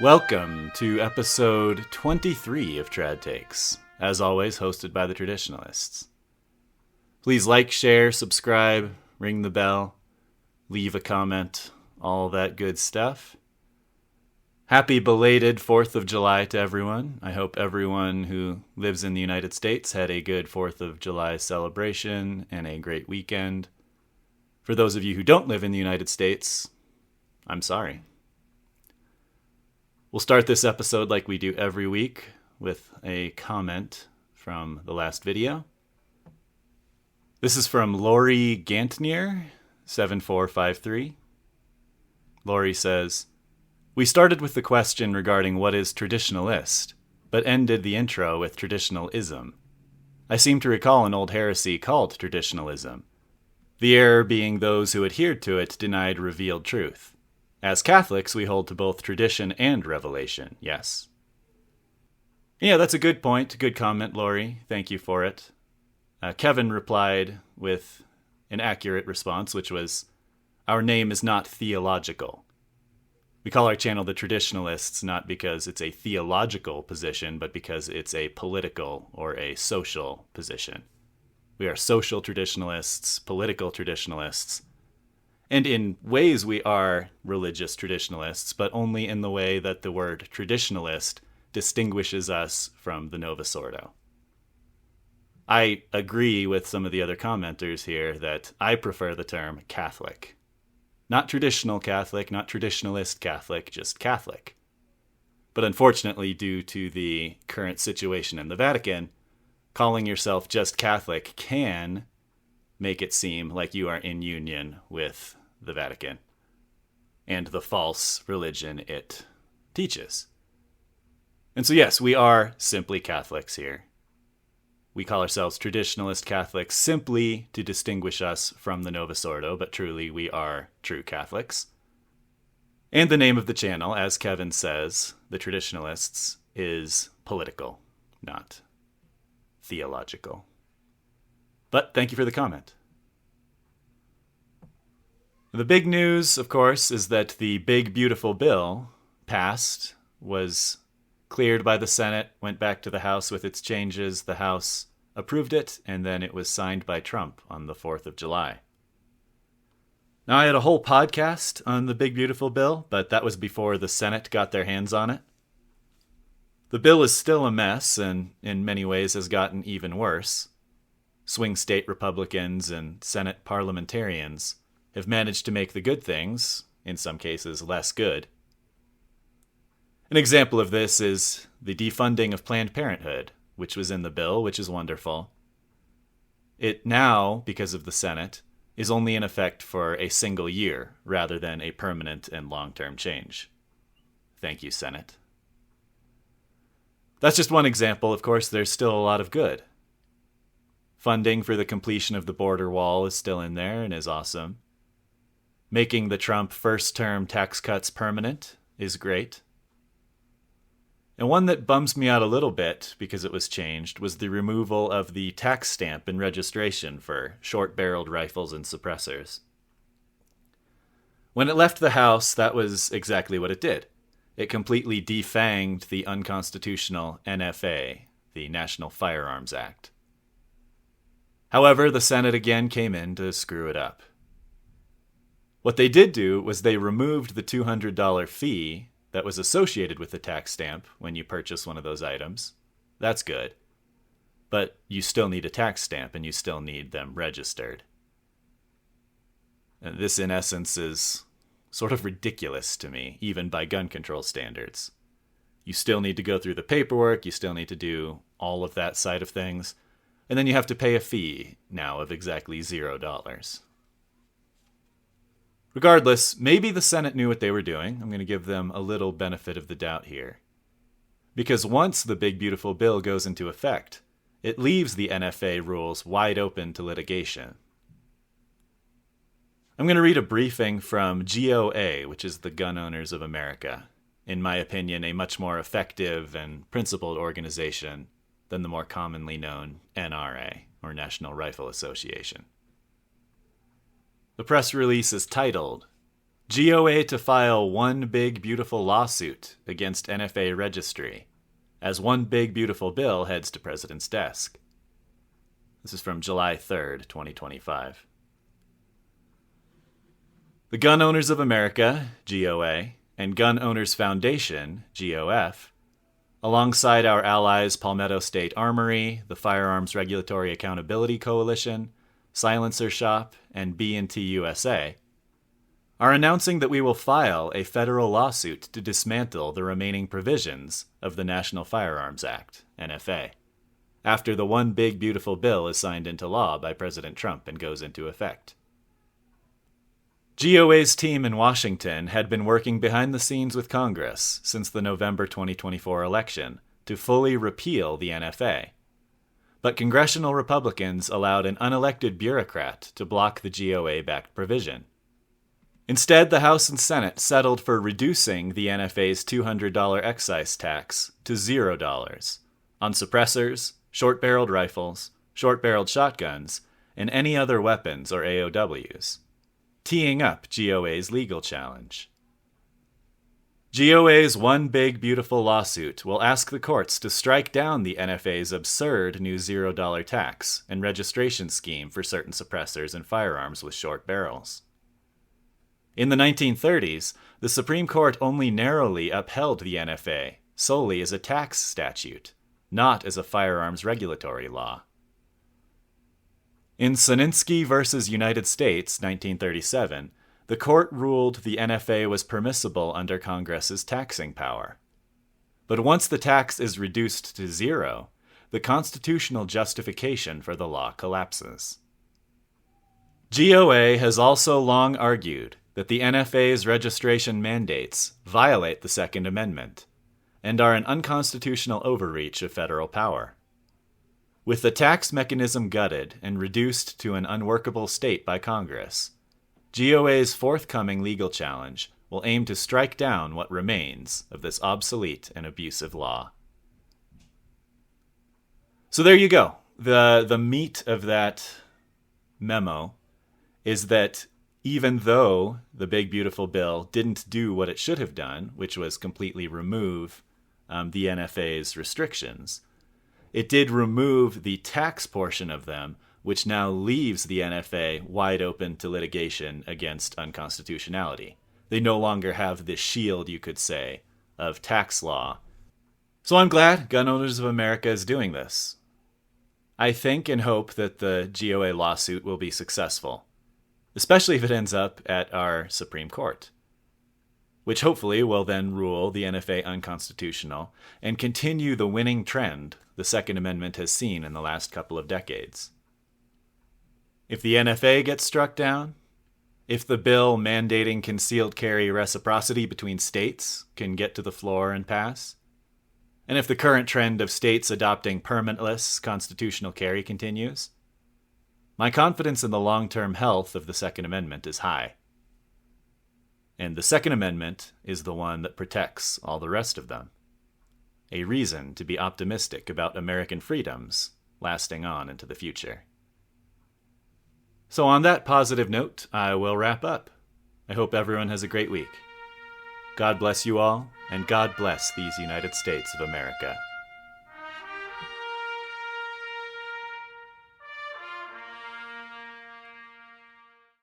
Welcome to episode 23 of Trad Takes, as always hosted by the Traditionalists. Please like, share, subscribe, ring the bell, leave a comment, all that good stuff. Happy belated 4th of July to everyone. I hope everyone who lives in the United States had a good 4th of July celebration and a great weekend. For those of you who don't live in the United States, I'm sorry. We'll start this episode like we do every week with a comment from the last video. This is from Lori Gantnier, 7453. Lori says, "We started with the question regarding what is traditionalist, but ended the intro with traditionalism. I seem to recall an old heresy called traditionalism. The error being those who adhered to it denied revealed truth. As Catholics, we hold to both tradition and revelation, yes." Yeah, that's a good point. Good comment, Lori. Thank you for it. Kevin replied with an accurate response, which was, "Our name is not theological. We call our channel the Traditionalists not because it's a theological position, but because it's a political or a social position. We are social traditionalists, political traditionalists, and in ways we are religious traditionalists, but only in the way that the word traditionalist distinguishes us from the Novus Ordo." I agree with some of the other commenters here that I prefer the term Catholic. Not traditional Catholic, not traditionalist Catholic, just Catholic. But unfortunately, due to the current situation in the Vatican, calling yourself just Catholic can make it seem like you are in union with the Vatican and the false religion it teaches. And so yes, we are simply Catholics here. We call ourselves Traditionalist Catholics simply to distinguish us from the Novus Ordo, but truly we are true Catholics. And the name of the channel, as Kevin says, the Traditionalists, is political, not theological. But thank you for the comment. The big news, of course, is that the big, beautiful bill passed, was cleared by the Senate, went back to the House with its changes. The House approved it, and then it was signed by Trump on the 4th of July. Now, I had a whole podcast on the big, beautiful bill, but that was before the Senate got their hands on it. The bill is still a mess, and in many ways has gotten even worse. Swing state Republicans and Senate parliamentarians have managed to make the good things, in some cases, less good. An example of this is the defunding of Planned Parenthood, which was in the bill, which is wonderful. It now, because of the Senate, is only in effect for a single year rather than a permanent and long-term change. Thank you, Senate. That's just one example. Of course, there's still a lot of good. Funding for the completion of the border wall is still in there and is awesome. Making the Trump first-term tax cuts permanent is great. And one that bums me out a little bit because it was changed was the removal of the tax stamp and registration for short-barreled rifles and suppressors. When it left the House, that was exactly what it did. It completely defanged the unconstitutional NFA, the National Firearms Act. However, the Senate again came in to screw it up. What they did do was they removed the $200 fee that was associated with the tax stamp when you purchase one of those items. That's good. But you still need a tax stamp and you still need them registered. And this, in essence, is sort of ridiculous to me, even by gun control standards. You still need to go through the paperwork, you still need to do all of that side of things, and then you have to pay a fee now of exactly $0. Regardless, maybe the Senate knew what they were doing. I'm going to give them a little benefit of the doubt here. Because once the big, beautiful bill goes into effect, it leaves the NFA rules wide open to litigation. I'm going to read a briefing from GOA, which is the Gun Owners of America. In my opinion, a much more effective and principled organization than the more commonly known NRA, or National Rifle Association. The press release is titled, GOA to file one big beautiful lawsuit against NFA registry, as one big beautiful bill heads to President's desk. This is from July 3rd, 2025. The Gun Owners of America, GOA, and Gun Owners Foundation, GOF, alongside our allies Palmetto State Armory, the Firearms Regulatory Accountability Coalition, Silencer Shop, and B&T USA, are announcing that we will file a federal lawsuit to dismantle the remaining provisions of the National Firearms Act, NFA, after the one big beautiful bill is signed into law by President Trump and goes into effect. GOA's team in Washington had been working behind the scenes with Congress since the November 2024 election to fully repeal the NFA. But congressional Republicans allowed an unelected bureaucrat to block the GOA-backed provision. Instead, the House and Senate settled for reducing the NFA's $200 excise tax to $0 on suppressors, short-barreled rifles, short-barreled shotguns, and any other weapons or AOWs, teeing up GOA's legal challenge. GOA's one big beautiful lawsuit will ask the courts to strike down the NFA's absurd new $0 tax and registration scheme for certain suppressors and firearms with short barrels. In the 1930s, the Supreme Court only narrowly upheld the NFA solely as a tax statute, not as a firearms regulatory law. In Soninsky v. United States, 1937, the court ruled the NFA was permissible under Congress's taxing power. But once the tax is reduced to zero, the constitutional justification for the law collapses. GOA has also long argued that the NFA's registration mandates violate the Second Amendment and are an unconstitutional overreach of federal power. With the tax mechanism gutted and reduced to an unworkable state by Congress, GOA's forthcoming legal challenge will aim to strike down what remains of this obsolete and abusive law. So there you go. The meat of that memo is that even though the big beautiful bill didn't do what it should have done, which was completely remove the NFA's restrictions, it did remove the tax portion of them, which now leaves the NFA wide open to litigation against unconstitutionality. They no longer have this shield, you could say, of tax law. So I'm glad Gun Owners of America is doing this. I think and hope that the GOA lawsuit will be successful, especially if it ends up at our Supreme Court, which hopefully will then rule the NFA unconstitutional and continue the winning trend the Second Amendment has seen in the last couple of decades. If the NFA gets struck down, if the bill mandating concealed carry reciprocity between states can get to the floor and pass, and if the current trend of states adopting permitless constitutional carry continues, my confidence in the long-term health of the Second Amendment is high. And the Second Amendment is the one that protects all the rest of them. A reason to be optimistic about American freedoms lasting on into the future. So on that positive note, I will wrap up. I hope everyone has a great week. God bless you all, and God bless these United States of America.